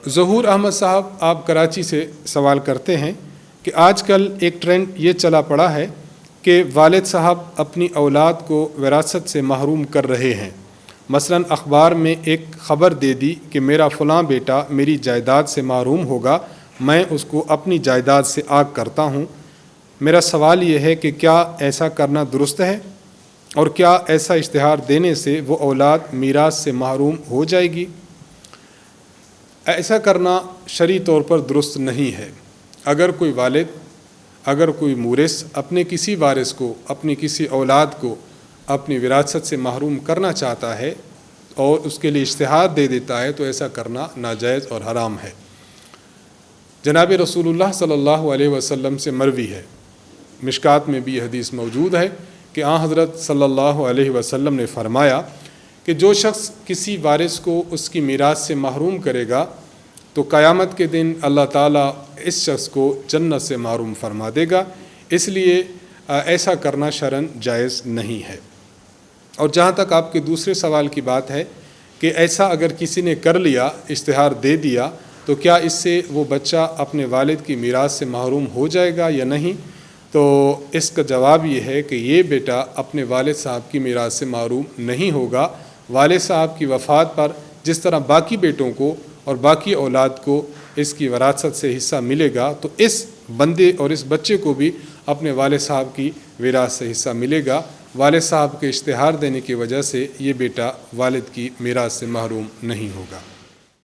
ظہور احمد صاحب آپ کراچی سے سوال کرتے ہیں کہ آج کل ایک ٹرینڈ یہ چلا پڑا ہے کہ والد صاحب اپنی اولاد کو وراثت سے محروم کر رہے ہیں۔ مثلاً اخبار میں ایک خبر دے دی کہ میرا فلاں بیٹا میری جائیداد سے محروم ہوگا، میں اس کو اپنی جائیداد سے آگ کرتا ہوں۔ میرا سوال یہ ہے کہ کیا ایسا کرنا درست ہے، اور کیا ایسا اشتہار دینے سے وہ اولاد میراث سے محروم ہو جائے گی؟ ایسا کرنا شرعی طور پر درست نہیں ہے۔ اگر کوئی والد، اگر کوئی مورث اپنے کسی وارث کو، اپنی کسی اولاد کو اپنی وراثت سے محروم کرنا چاہتا ہے اور اس کے لیے اشتہار دے دیتا ہے تو ایسا کرنا ناجائز اور حرام ہے۔ جناب رسول اللہ صلی اللہ علیہ وسلم سے مروی ہے، مشکات میں بھی یہ حدیث موجود ہے کہ آن حضرت صلی اللہ علیہ وسلم نے فرمایا کہ جو شخص کسی وارث کو اس کی میراث سے محروم کرے گا تو قیامت کے دن اللہ تعالیٰ اس شخص کو جنت سے محروم فرما دے گا۔ اس لیے ایسا کرنا شرعاً جائز نہیں ہے۔ اور جہاں تک آپ کے دوسرے سوال کی بات ہے کہ ایسا اگر کسی نے کر لیا، اشتہار دے دیا، تو کیا اس سے وہ بچہ اپنے والد کی میراث سے محروم ہو جائے گا یا نہیں؟ تو اس کا جواب یہ ہے کہ یہ بیٹا اپنے والد صاحب کی میراث سے محروم نہیں ہوگا۔ والد صاحب کی وفات پر جس طرح باقی بیٹوں کو اور باقی اولاد کو اس کی وراثت سے حصہ ملے گا، تو اس بندے اور اس بچے کو بھی اپنے والد صاحب کی وراثت سے حصہ ملے گا۔ والد صاحب کے اشتہار دینے کی وجہ سے یہ بیٹا والد کی میراث سے محروم نہیں ہوگا۔